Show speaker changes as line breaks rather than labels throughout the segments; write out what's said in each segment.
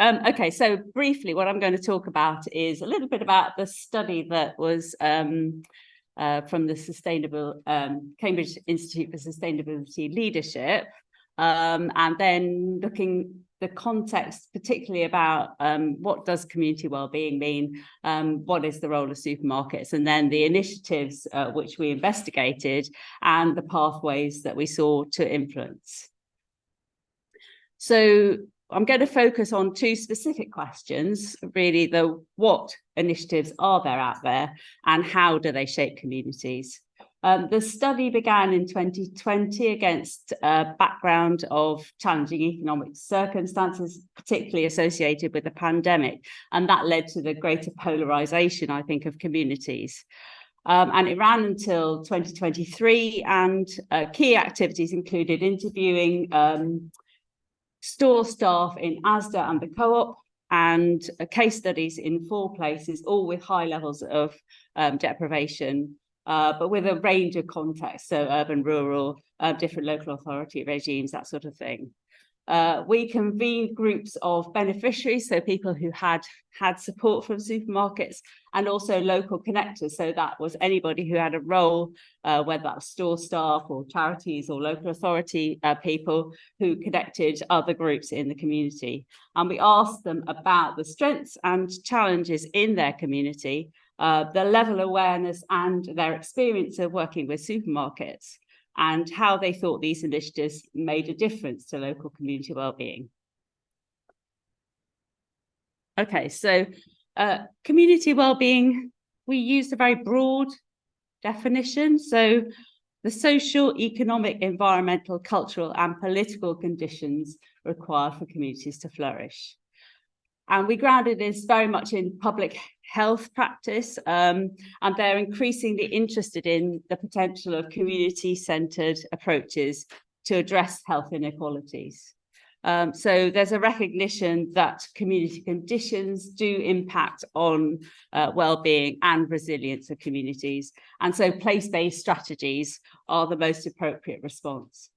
Okay, so briefly, what I'm going to talk about is a little bit about the study that was from the Cambridge Institute for Sustainability Leadership, and then looking the context, particularly about what does community wellbeing mean, what is the role of supermarkets, and then the initiatives which we investigated and the pathways that we saw to influence. So I'm going to focus on two specific questions, really, the what initiatives are there out there and how do they shape communities. The study began in 2020 against a background of challenging economic circumstances, particularly associated with the pandemic, and that led to the greater polarisation, I think, of communities. And it ran until 2023, and key activities included interviewing store staff in Asda and the Co-op, and case studies in 4 places, all with high levels of deprivation, but with a range of contexts, so urban, rural, different local authority regimes, that sort of thing. We convened groups of beneficiaries, so people who had support from supermarkets, and also local connectors, so that was anybody who had a role, whether that's store staff or charities or local authority people who connected other groups in the community. And we asked them about the strengths and challenges in their community, the level of awareness and their experience of working with supermarkets, and how they thought these initiatives made a difference to local community wellbeing. Okay, so community wellbeing, we used a very broad definition. So the social, economic, environmental, cultural, and political conditions required for communities to flourish. And we grounded this very much in public health practice, and they're increasingly interested in the potential of community-centred approaches to address health inequalities. So there's a recognition that community conditions do impact on well-being and resilience of communities, and so place-based strategies are the most appropriate response.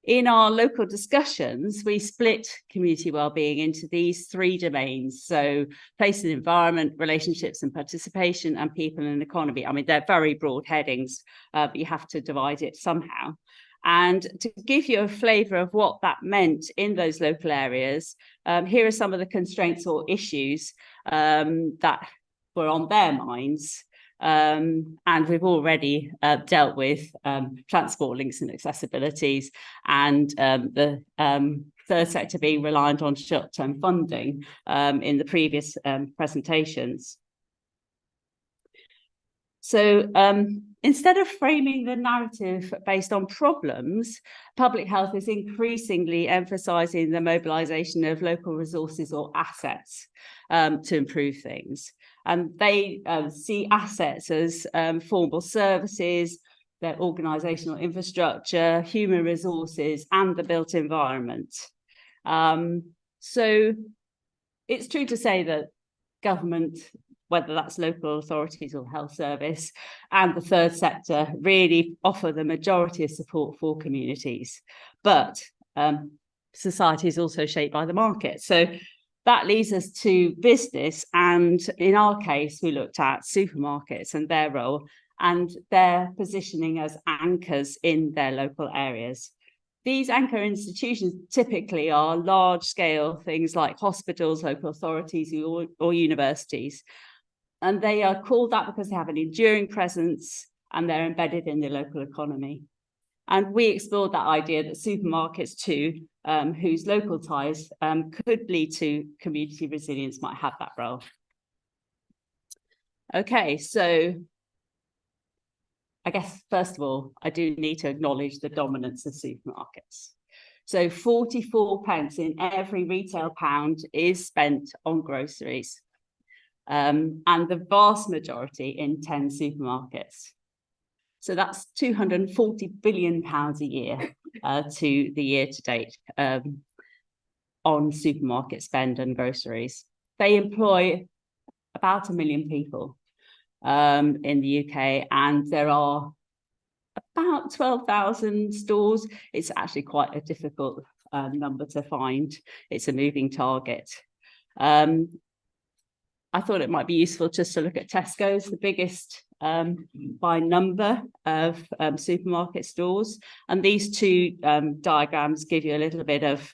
In our local discussions, we split community wellbeing into these 3 domains. So place and environment, relationships and participation, and people and economy. I mean, they're very broad headings, but you have to divide it somehow. And to give you a flavour of what that meant in those local areas, here are some of the constraints or issues that were on their minds. And we've already dealt with transport links and accessibilities, and the third sector being reliant on short-term funding in the previous presentations. So instead of framing the narrative based on problems, public health is increasingly emphasising the mobilisation of local resources or assets to improve things. And they see assets as formal services, their organisational infrastructure, human resources, and the built environment. So it's true to say that government, whether that's local authorities or health service, and the third sector really offer the majority of support for communities. But society is also shaped by the market. So that leads us to business, and in our case, we looked at supermarkets and their role and their positioning as anchors in their local areas. These anchor institutions typically are large-scale things like hospitals, local authorities, or universities. And they are called that because they have an enduring presence and they're embedded in the local economy. And we explored that idea that supermarkets too, whose local ties could lead to community resilience, might have that role. Okay, so I guess, first of all, I do need to acknowledge the dominance of supermarkets. So 44p in every retail pound is spent on groceries, and the vast majority in 10 supermarkets. So that's £240 billion a year to the year to date on supermarket spend and groceries. They employ about 1 million people in the UK, and there are about 12,000 stores. It's actually quite a difficult number to find. It's a moving target. I thought it might be useful just to look at Tesco's, the biggest by number of supermarket stores. And these two diagrams give you a little bit of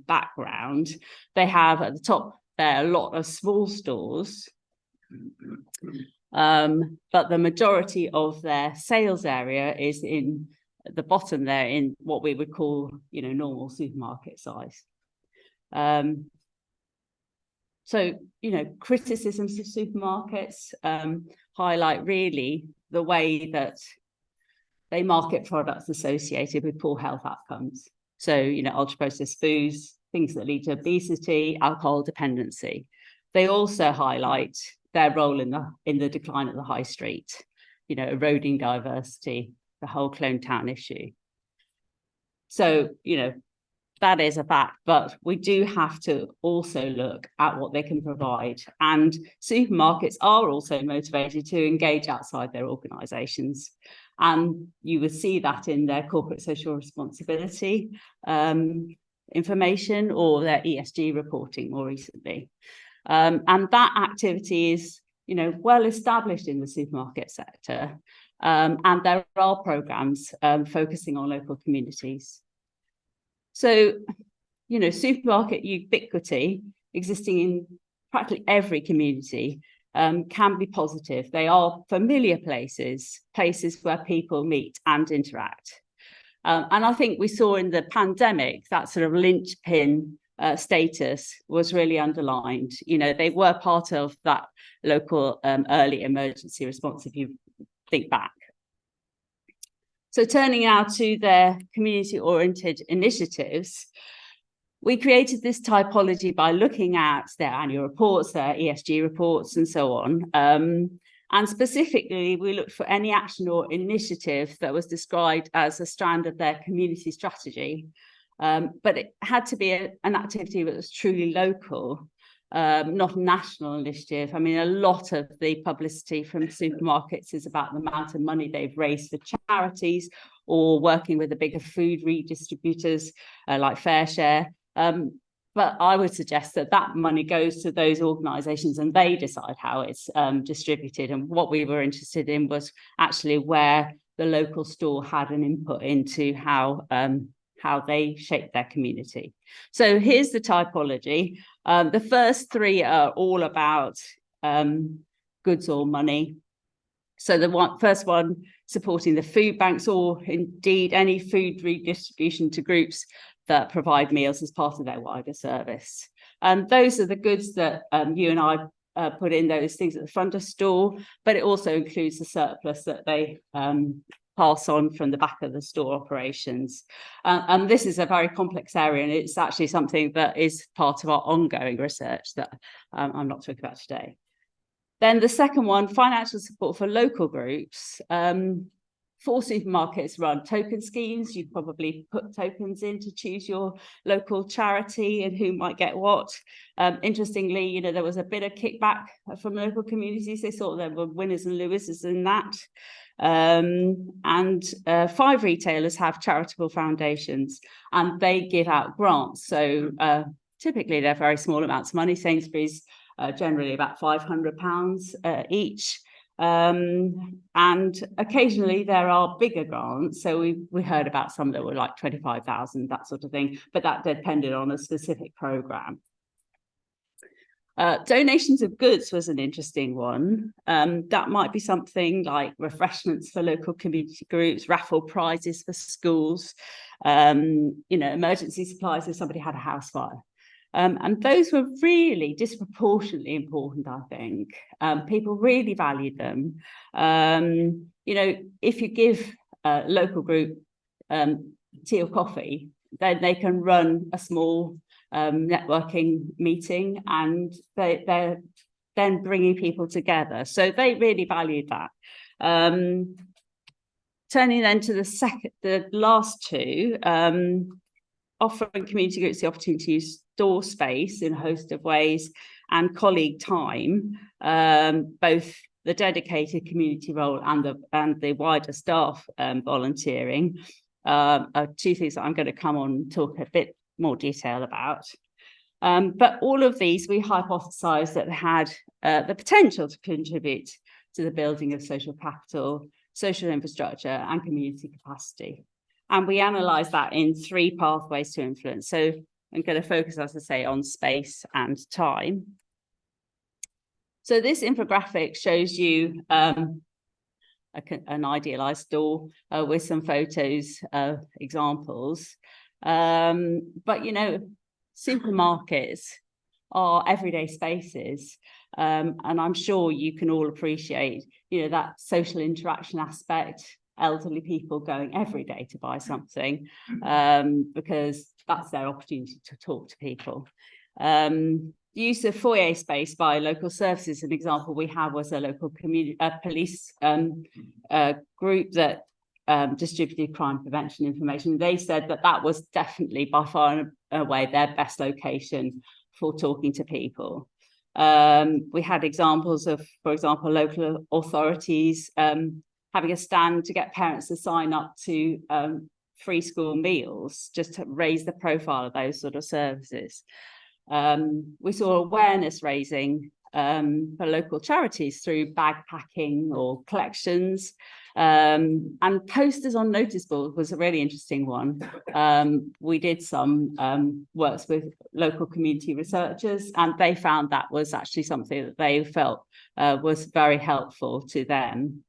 background. They have at the top there a lot of small stores, but the majority of their sales area is in the bottom there in what we would call, normal supermarket size. So, criticisms of supermarkets highlight really the way that they market products associated with poor health outcomes. So, ultra-processed foods, things that lead to obesity, alcohol dependency. They also highlight their role in the decline of the high street, eroding diversity, the whole Clone Town issue. So, that is a fact, but we do have to also look at what they can provide. And supermarkets are also motivated to engage outside their organisations. And you would see that in their corporate social responsibility information or their ESG reporting more recently. And that activity is, well established in the supermarket sector. And there are programmes focusing on local communities. So, supermarket ubiquity existing in practically every community can be positive. They are familiar places where people meet and interact. And I think we saw in the pandemic that sort of linchpin status was really underlined. They were part of that local early emergency response, if you think back. So turning now to their community-oriented initiatives, we created this typology by looking at their annual reports, their ESG reports, and so on. And specifically, we looked for any action or initiative that was described as a strand of their community strategy. But it had to be an activity that was truly local, not a national initiative. I mean, a lot of the publicity from supermarkets is about the amount of money they've raised for charities or working with the bigger food redistributors like FareShare. But I would suggest that money goes to those organisations and they decide how it's distributed. And what we were interested in was actually where the local store had an input into how they shape their community. So here's the typology. The first three are all about goods or money. So the first one, supporting the food banks or indeed any food redistribution to groups that provide meals as part of their wider service. And those are the goods that you and I put in those things at the front of store, but it also includes the surplus that they pass on from the back of the store operations. And this is a very complex area, and it's actually something that is part of our ongoing research that I'm not talking about today. Then the second one, financial support for local groups. 4 supermarkets run token schemes. You probably put tokens in to choose your local charity and who might get what. Interestingly, there was a bit of kickback from local communities. They thought there were winners and losers in that. And 5 retailers have charitable foundations and they give out grants. So typically they're very small amounts of money. Sainsbury's generally about £500 each. And occasionally there are bigger grants. So we heard about some that were like 25,000, that sort of thing, but that depended on a specific programme. Donations of goods was an interesting one. That might be something like refreshments for local community groups, raffle prizes for schools, emergency supplies if somebody had a house fire. And those were really disproportionately important, I think. People really valued them. If you give a local group tea or coffee, then they can run a small networking meeting, and they're then bringing people together. So they really valued that. Turning then to the last two, offering community groups the opportunity to use store space in a host of ways and colleague time, both the dedicated community role and the wider staff volunteering are 2 things that I'm going to come on and talk a bit more detail about. But all of these, we hypothesised that they had the potential to contribute to the building of social capital, social infrastructure and community capacity. And we analysed that in 3 pathways to influence. So I'm going to focus, as I say, on space and time. So this infographic shows you an idealised store with some photos, examples. But, you know, supermarkets are everyday spaces. And I'm sure you can all appreciate, you know, that social interaction aspect, elderly people going every day to buy something, because that's their opportunity to talk to people. The use of foyer space by local services, an example we had was a local community police group that distributed crime prevention information. They said that that was definitely by far and away their best location for talking to people. We had examples of, for example, local authorities having a stand to get parents to sign up to free school meals, just to raise the profile of those sort of services. We saw awareness raising for local charities through bag packing or collections, and posters on notice boards was a really interesting one. We did some works with local community researchers, and they found that was actually something that they felt was very helpful to them.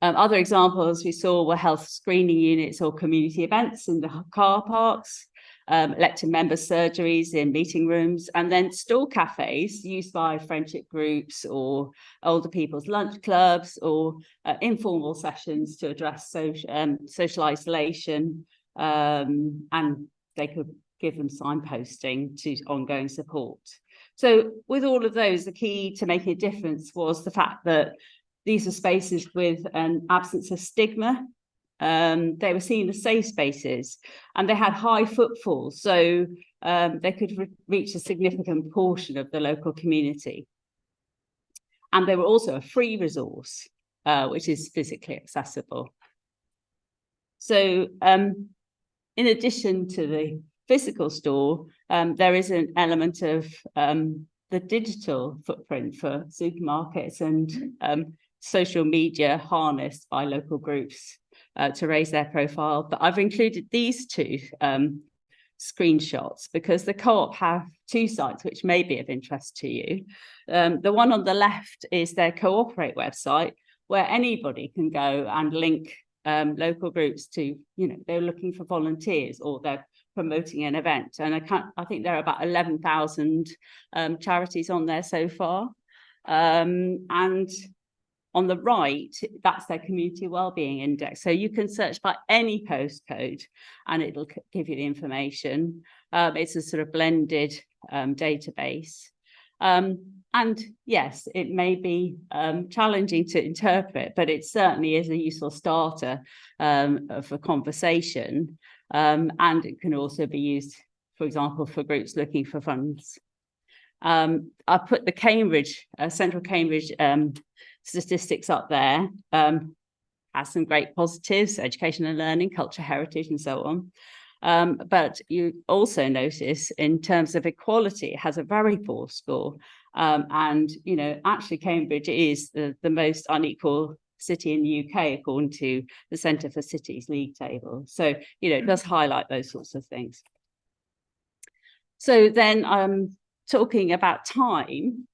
Other examples we saw were health screening units or community events in the car parks, elected member surgeries in meeting rooms, and then store cafes used by friendship groups or older people's lunch clubs, or informal sessions to address social isolation, and they could give them signposting to ongoing support. So with all of those, the key to making a difference was the fact that these are spaces with an absence of stigma. They were seen as safe spaces, and they had high footfall, so they could reach a significant portion of the local community. And they were also a free resource, which is physically accessible. So in addition to the physical store, there is an element of the digital footprint for supermarkets and social media harnessed by local groups to raise their profile. But I've included these 2 screenshots because the Co-op have 2 sites which may be of interest to you. The one on the left is their Cooperate website, where anybody can go and link local groups to, you know, they're looking for volunteers or they're promoting an event. And I think there are about 11,000 charities on there so far. And on the right, that's their community wellbeing index. So you can search by any postcode and it'll give you the information. It's a sort of blended database. And yes, it may be challenging to interpret, but it certainly is a useful starter for conversation. And it can also be used, for example, for groups looking for funds. I put the Cambridge, Central Cambridge statistics up there. Has some great positives, education and learning, culture, heritage, and so on. But you also notice in terms of equality, it has a very poor score. And, you know, actually Cambridge is the most unequal city in the UK, according to the Centre for Cities League table. So, you know, it does highlight those sorts of things. So then talking about time,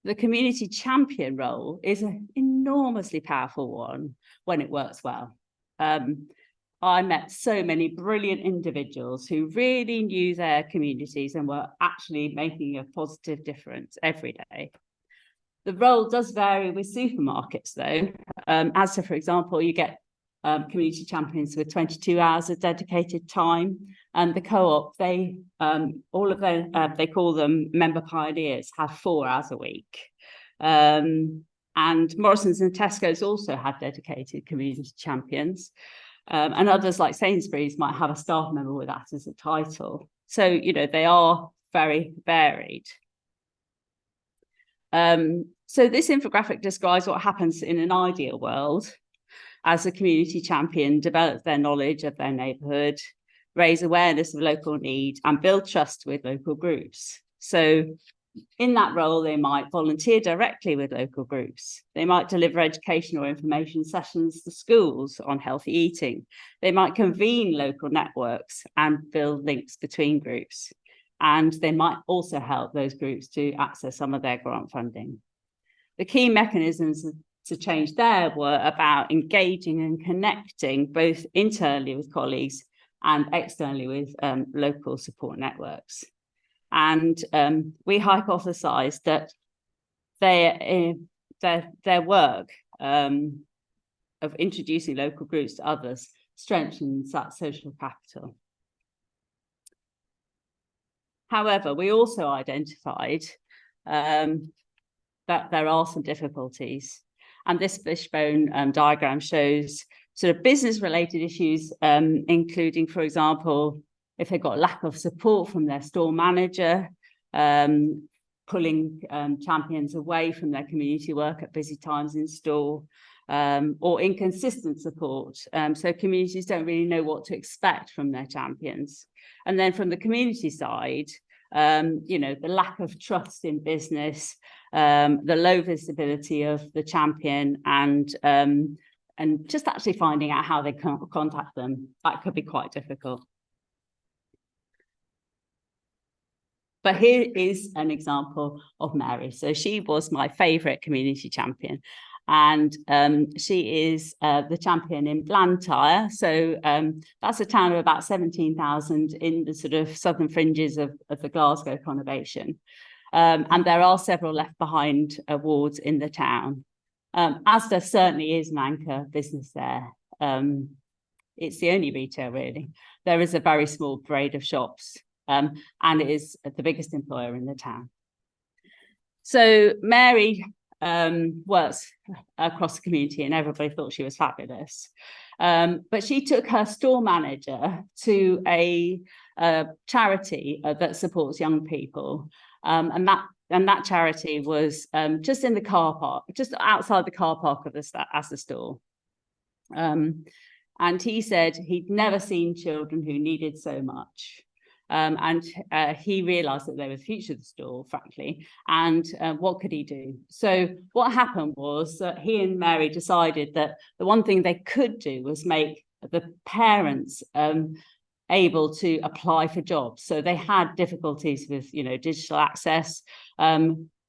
the community champion role is an enormously powerful one when it works well. I met so many brilliant individuals who really knew their communities and were actually making a positive difference every day. The role does vary with supermarkets, though. As to, for example, you get community champions with 22 hours of dedicated time, and the Co-op, they all of them, they call them member pioneers, have 4 hours a week. And Morrison's and Tesco's also have dedicated community champions. And others like Sainsbury's might have a staff member with that as a title. So, you know, they are very varied. So this infographic describes what happens in an ideal world as a community champion develops their knowledge of their neighbourhood, raise awareness of local need, and build trust with local groups. So in that role, they might volunteer directly with local groups. They might deliver educational information sessions to schools on healthy eating. They might convene local networks and build links between groups. And they might also help those groups to access some of their grant funding. The key mechanisms to change there were about engaging and connecting both internally with colleagues and externally with local support networks. And we hypothesized that their work of introducing local groups to others strengthens that social capital. However, we also identified that there are some difficulties. And this fishbone diagram shows sort of business-related issues, including, for example, if they've got lack of support from their store manager, pulling champions away from their community work at busy times in store, or inconsistent support. So communities don't really know what to expect from their champions. And then from the community side, the lack of trust in business, the low visibility of the champion, and just actually finding out how they can contact them, that could be quite difficult. But here is an example of Mary. So she was my favourite community champion. And she is the champion in Blantyre. So that's a town of about 17,000 in the sort of southern fringes of the Glasgow conurbation. And there are several left behind wards in the town. As there certainly is an anchor business there. It's the only retail, really. There is a very small parade of shops. And it is the biggest employer in the town. So Mary works across the community, and everybody thought she was fabulous. But she took her store manager to a charity that supports young people, and that charity was just in the car park, just outside the car park of the store. And he said he'd never seen children who needed so much. And he realised that they were the future of the store, frankly, and what could he do? So what happened was that he and Mary decided that the one thing they could do was make the parents able to apply for jobs. So they had difficulties with, digital access.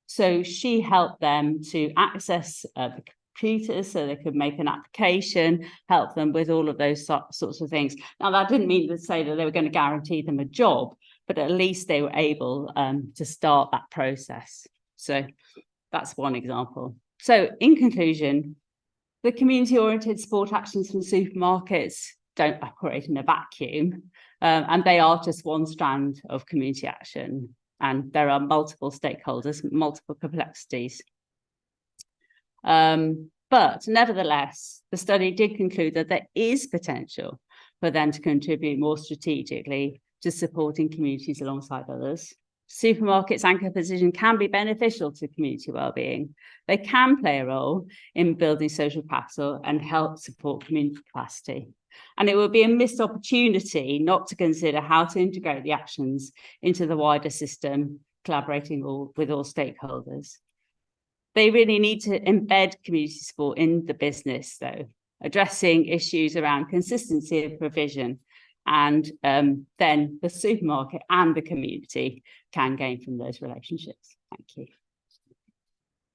So she helped them to access the computers so they could make an application, help them with all of those sorts of things. Now, that didn't mean to say that they were going to guarantee them a job, but at least they were able to start that process. So that's one example. So in conclusion, the community-oriented support actions from supermarkets don't operate in a vacuum, and they are just one strand of community action. And there are multiple stakeholders, multiple complexities. But nevertheless, the study did conclude that there is potential for them to contribute more strategically to supporting communities alongside others. Supermarkets' anchor position can be beneficial to community wellbeing. They can play a role in building social capital and help support community capacity. And it would be a missed opportunity not to consider how to integrate the actions into the wider system, collaborating with all stakeholders. They really need to embed community support in the business, though, addressing issues around consistency of provision, and then the supermarket and the community can gain from those relationships. Thank you.